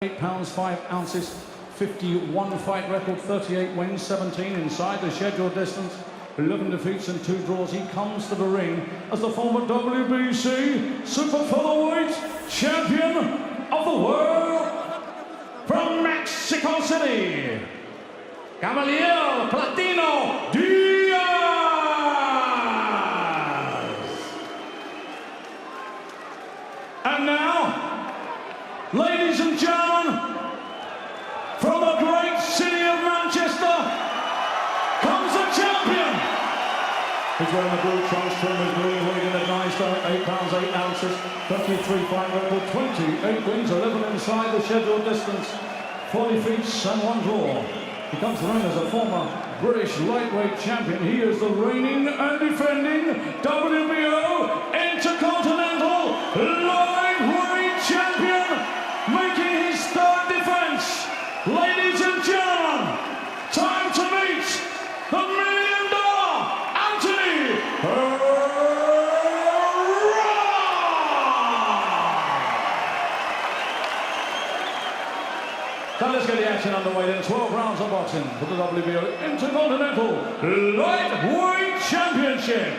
£8 5 ounces, 51 fight record, 38 wins, 17 inside the scheduled distance, 11 defeats and 2 draws. He comes to the ring as the former WBC super featherweight champion of the world from Mexico City, Gamaliel Diaz. And now, ladies and gentlemen, from the great city of Manchester comes the champion. He's wearing the blue trunks, trim with green, weighing in at 9 stone, £8 8 ounces, 33 fight record, 28 wins, 11 inside the scheduled distance, 4 defeats and 1 draw. He comes to the ring as a former British lightweight champion. He is the reigning and defending WBO Intercontinental Lightweight Champion, making his 3rd defense. Ladies and gentlemen, time to meet the $1 Million Anthony Crolla! So let's get the action underway then. 12 rounds of boxing for the WBO Intercontinental Lightweight Championship.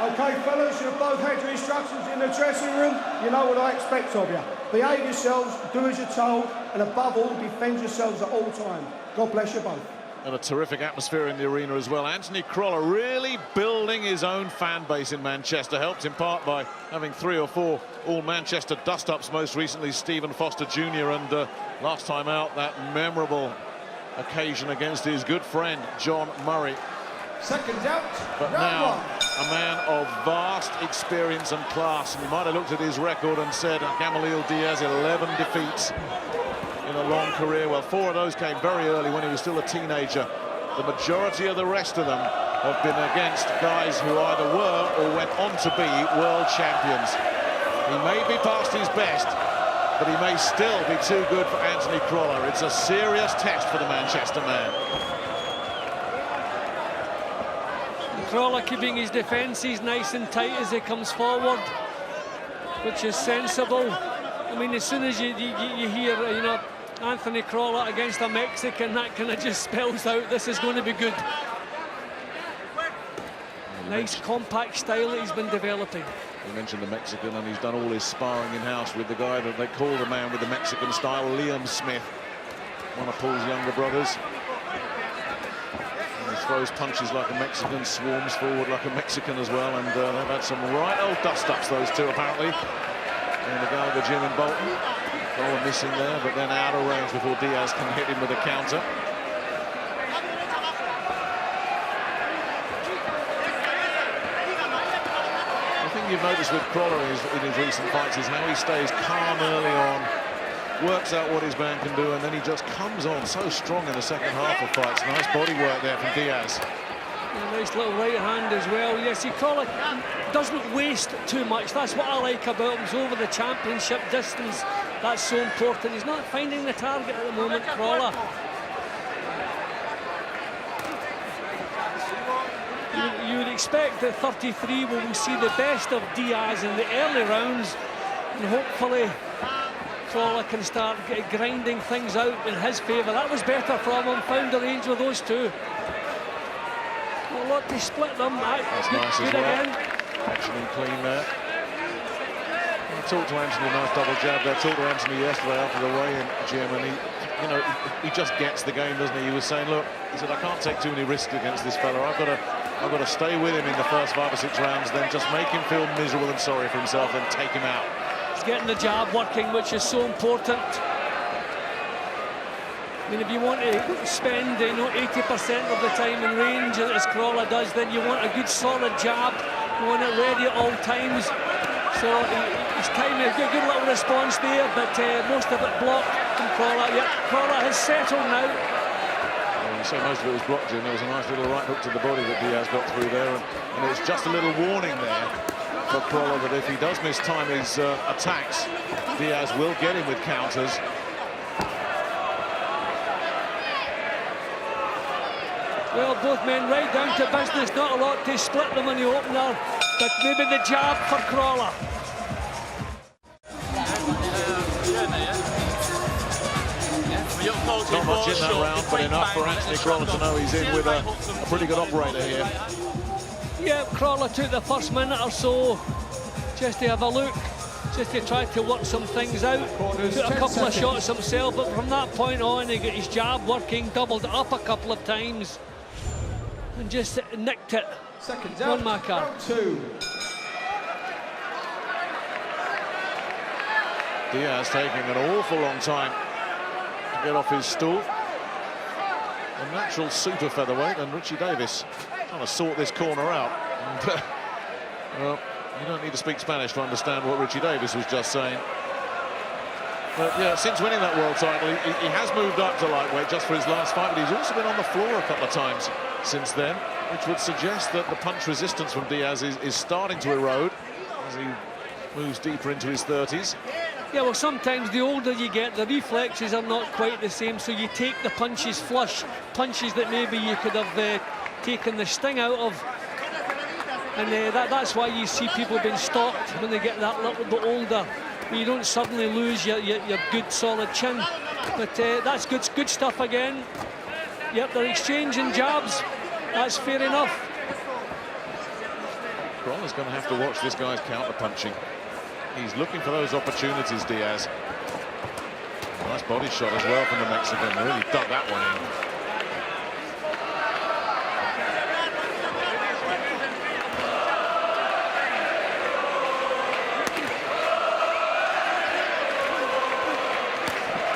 Okay, fellas, you've both had your instructions in the dressing room. You know what I expect of you. Behave yourselves, do as you're told, and above all, defend yourselves at all times. God bless you both. And a terrific atmosphere in the arena as well. Anthony Crolla really building his own fan base in Manchester, helped in part by having 3 or 4 all-Manchester dust-ups, most recently Stephen Foster Jr. and last time out, that memorable occasion against his good friend John Murray. Seconds out. But now, a man of vast experience and class. And you might have looked at his record and said, Gamaliel Diaz, 11 defeats in a long career. Well, 4 of those came very early when he was still a teenager. The majority of the rest of them have been against guys who either were or went on to be world champions. He may be past his best, but he may still be too good for Anthony Crolla. It's a serious test for the Manchester man. Crolla keeping his defences nice and tight as he comes forward, which is sensible. I mean, as soon as you hear, Anthony Crolla against a Mexican, that kind of just spells out this is going to be good. Nice compact style that he's been developing. You mentioned the Mexican, and he's done all his sparring in-house with the guy that they call the man with the Mexican style, Liam Smith, one of Paul's younger brothers. He throws punches like a Mexican, swarms forward like a Mexican as well, and they've had some right old dust-ups, those two, apparently, in the Gallagher gym in Bolton. Crolla missing there, but then out of range before Diaz can hit him with a counter. The thing you've noticed with Crolla in his recent fights is how he stays calm early on, works out what his man can do, and then he just comes on so strong in the second half of fights. Nice body work there from Diaz. A nice little right hand as well. Yes, Crolla doesn't waste too much. That's what I like about him. He's over the championship distance. That's so important. He's not finding the target at the moment, Crolla. You would expect that 33 will see the best of Diaz in the early rounds, and hopefully Crolla can start grinding things out in his favour. That was better from him, found a range with those two. A lot to split them. That's nice as well. Again. Action and clean there. I talked to Anthony, nice double jab there. I talked to Anthony yesterday after the weigh-in, Jim, and he just gets the game, doesn't he? He was saying, look, he said, I can't take too many risks against this fella. I've got to stay with him in the first 5 or 6 rounds, then just make him feel miserable and sorry for himself, then take him out. Getting the jab working, which is so important. I mean, if you want to spend 80% of the time in range as Crolla does, then you want a good solid jab. You want it ready at all times. So his time is a good little response there, but most of it blocked from Crolla. Yep, Crolla has settled now. Well, you say most of it was blocked, Jim. There was a nice little right hook to the body that Diaz got through there, and it's just a little warning there for Crolla that if he does mistime his attacks, Diaz will get him with counters. Well, both men right down to business. Not a lot to split them in the opener. but maybe the jab for Crolla. Not much in that round, but enough for Anthony Crolla to know he's in with a pretty good operator here. Yeah, Crolla took the first minute or so just to have a look, just to try to work some things out. Took a couple of shots himself, but from that point on, he got his jab working, doubled it up a couple of times, and just nicked it. Seconds One out, marker. round 2. Diaz taking an awful long time to get off his stool. A natural super featherweight, and Richie Davis trying to sort this corner out. And, well, you don't need to speak Spanish to understand what Richie Davis was just saying. But yeah, since winning that world title, he has moved up to lightweight just for his last fight, but he's also been on the floor a couple of times since then, which would suggest that the punch resistance from Diaz is starting to erode as he moves deeper into his 30s. Yeah, well, sometimes the older you get, the reflexes are not quite the same, so you take the punches flush, punches that maybe you could have taken the sting out of. And that's why you see people being stopped when they get that little bit older. You don't suddenly lose your good solid chin. But that's good stuff again. Yep, they're exchanging jabs. That's fair enough. Crolla's going to have to watch this guy's counter-punching. He's looking for those opportunities, Diaz. Nice body shot as well from the Mexican. Really dug that one in.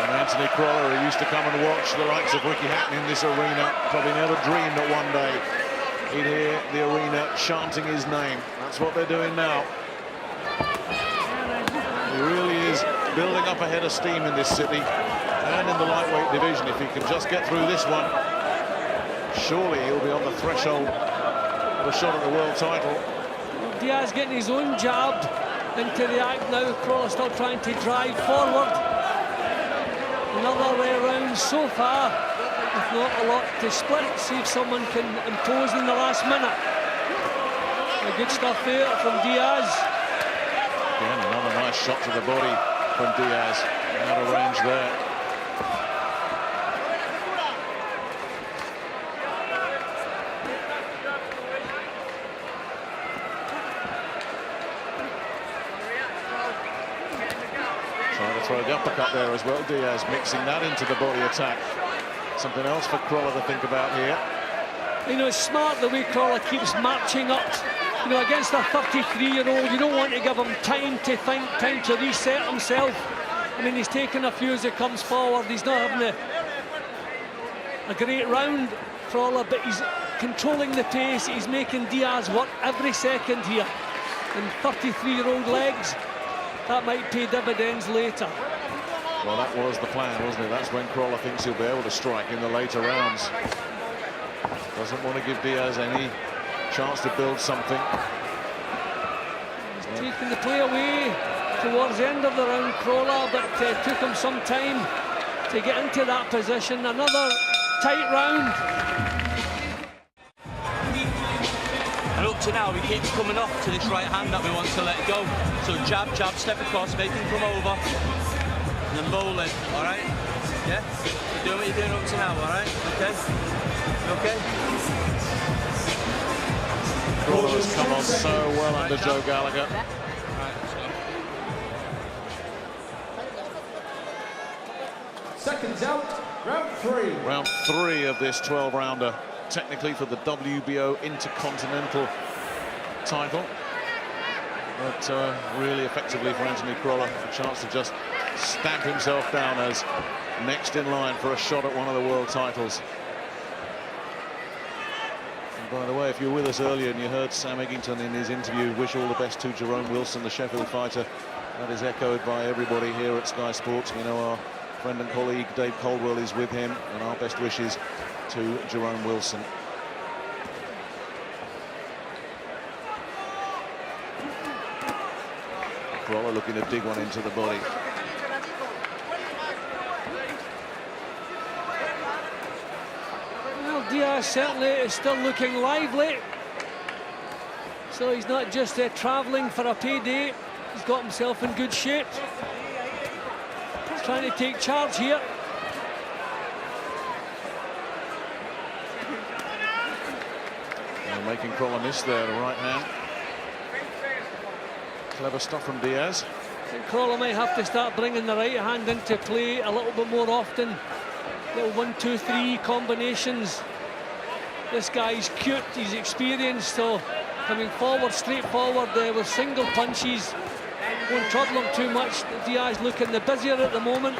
And Anthony Crolla, who used to come and watch the likes of Ricky Hatton in this arena, probably never dreamed that one day he'd hear the arena chanting his name. That's what they're doing now. He really is building up a head of steam in this city and in the lightweight division. If he can just get through this one, surely he'll be on the threshold of a shot at the world title. Diaz getting his own jab into the act now. Crolla still trying to drive forward. Another round so far, with not a lot to split. See if someone can impose in the last minute. Good stuff there from Diaz. Again, another nice shot to the body from Diaz. Out of range there. Trying to throw the uppercut there as well. Diaz mixing that into the body attack. Something else for Crolla to think about here. You know, it's smart the way Crolla keeps marching up. You know, against a 33-year-old, you don't want to give him time to think, time to reset himself. I mean, he's taking a few as he comes forward. He's not having a great round, Crolla, but he's controlling the pace. He's making Diaz work every second here. And 33-year-old legs, that might pay dividends later. Well, that was the plan, wasn't it? That's when Crolla thinks he'll be able to strike in the later rounds. Doesn't want to give Diaz any chance to build something. He's taking the play away towards the end of the round, Crolla, but took him some time to get into that position. Another tight round. And up to now, he keeps coming off to this right hand that we want to let go. So jab, jab, step across, make him come over, and then bowl it, all right? Yeah? You're doing what you're doing up to now, all right? Okay? You okay? Crolla has come on so well under Joe Gallagher. Seconds out, round 3. Round 3 of this 12-rounder, technically for the WBO Intercontinental title. But really effectively for Anthony Crolla, a chance to just stamp himself down as next in line for a shot at one of the world titles. By the way, if you were with us earlier and you heard Sam Eggington in his interview wish all the best to Jerome Wilson, the Sheffield fighter, that is echoed by everybody here at Sky Sports. We know our friend and colleague Dave Caldwell is with him, and our best wishes to Jerome Wilson. Crolla looking to dig one into the body. Diaz certainly is still looking lively. So he's not just travelling for a payday, he's got himself in good shape. He's trying to take charge here. And making Crolla miss there, the right hand. Clever stuff from Diaz. And Crolla might have to start bringing the right hand into play a little bit more often. Little 1-2-3 combinations. This guy's cute, he's experienced, so coming forward, straight forward there with single punches. Won't trouble him too much. Diaz looking the busier at the moment.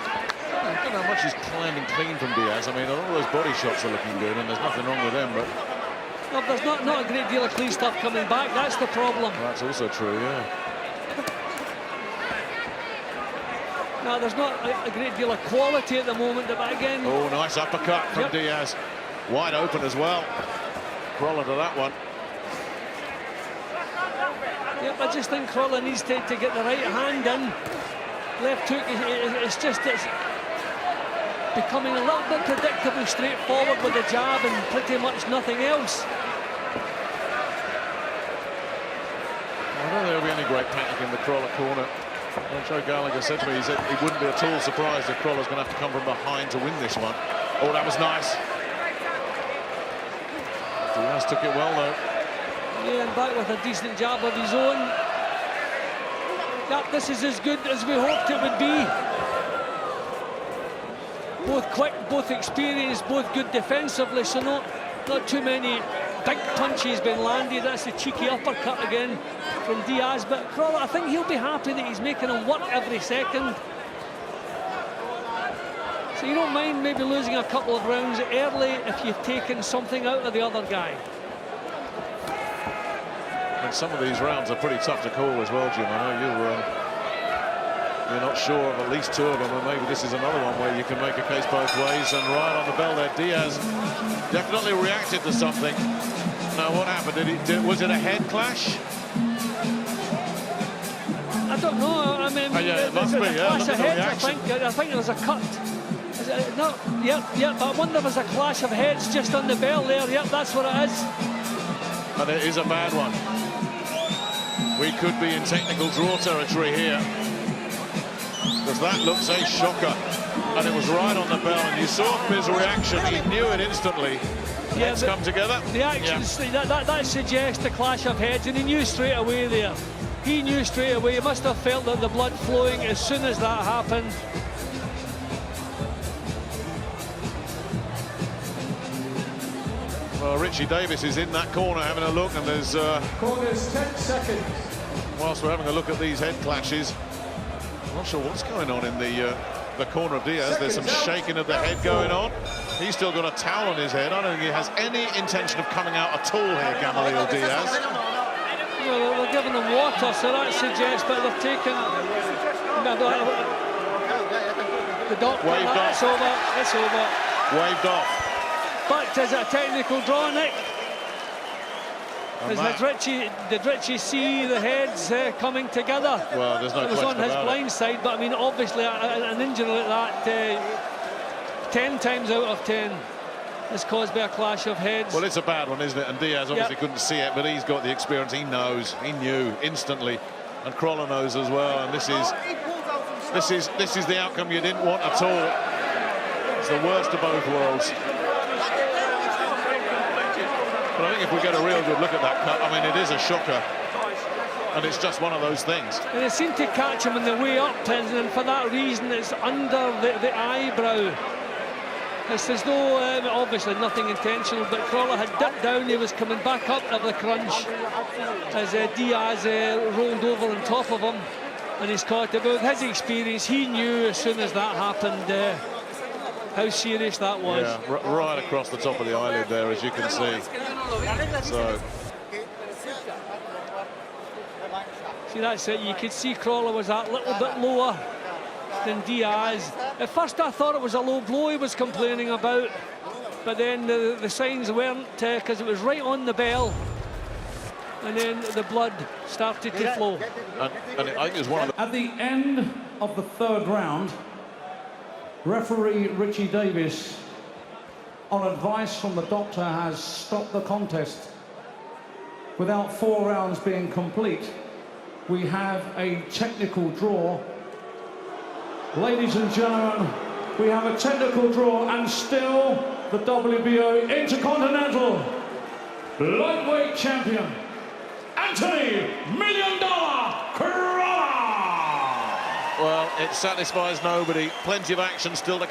I don't know how much he's landing clean from Diaz. I mean, a lot of those body shots are looking good, and there's nothing wrong with them, but... No, there's not a great deal of clean stuff coming back, that's the problem. Well, that's also true, yeah. Now, there's not a great deal of quality at the moment, but again... Oh, nice uppercut from Diaz. Wide open as well. Crolla to that one. Yep, I just think Crolla needs to get the right hand in. Left hook, it's becoming a little bit predictable, straightforward with the jab and pretty much nothing else. I don't think there'll be any great panic in the Crolla corner. Joe Gallagher said to me, he said he wouldn't be at all surprised if Crolla's going to have to come from behind to win this one. Oh, that was nice. Diaz took it well, though. Yeah, and back with a decent jab of his own. Yep, this is as good as we hoped it would be. Both quick, both experienced, both good defensively, so not too many big punches been landed. That's a cheeky uppercut again from Diaz, but Crolla, I think he'll be happy that he's making him work every second. So you don't mind maybe losing a couple of rounds early if you've taken something out of the other guy. And some of these rounds are pretty tough to call as well, Jim. I know you're not sure of at least two of them, and maybe this is another one where you can make a case both ways. And right on the bell there, Diaz definitely reacted to something. Now, what happened? Was it a head clash? I don't know. I mean, yeah, it must be. Yeah, clash of heads, I think there was a cut. Is it, no, yep. But I wonder if there's a clash of heads just on the bell there. Yep, that's what it is. And it is a bad one. We could be in technical draw territory here, because that looks a shocker. And it was right on the bell, and you saw his reaction. He knew it instantly. Yeah, let's come together. The action, that suggests a clash of heads, and he knew straight away there. He knew straight away. He must have felt that the blood flowing as soon as that happened. Well, Richie Davis is in that corner having a look, and there's... Corner's 10 seconds. Whilst we're having a look at these head clashes, I'm not sure what's going on in the corner of Diaz. There's some shaking of the head going on. He's still got a towel on his head. I don't think he has any intention of coming out at all here, Gamaliel Diaz. Well, they're giving him water, so that suggests that they're taking... The doctor, waved off. It's over, it's over. Waved off. But is it a technical draw, Nick? Did Richie see the heads coming together? Well, there's no question about it. It was on his blind side, but I mean, obviously, an injury like that, 10 times out of 10 is caused by a clash of heads. Well, it's a bad one, isn't it? And Diaz obviously couldn't see it, but he's got the experience. He knows. He knew instantly, and Crolla knows as well. And this is the outcome you didn't want at all. It's the worst of both worlds. But I think if we get a real good look at that cut, I mean, it is a shocker. And it's just one of those things. And it seemed to catch him on the way up, and for that reason, it's under the eyebrow. It's as though, obviously nothing intentional, but Crolla had dipped down, he was coming back up of the crunch as Diaz rolled over on top of him, and he's caught it. But with his experience, he knew as soon as that happened how serious that was. Yeah, right across the top of the eyelid there, as you can see. So. See, that's it. You could see Crolla was that little bit lower than Diaz. At first I thought it was a low blow he was complaining about, but then the signs weren't, because it was right on the bell, and then the blood started to flow. And I think it was one of the... At the end of the third round, referee Richie Davis, on advice from the doctor, has stopped the contest. without 4 rounds being complete, we have a technical draw. Ladies and gentlemen, we have a technical draw, and still the WBO Intercontinental Lightweight Champion, Anthony $1 Million Crolla! Well, it satisfies nobody. Plenty of action still to come.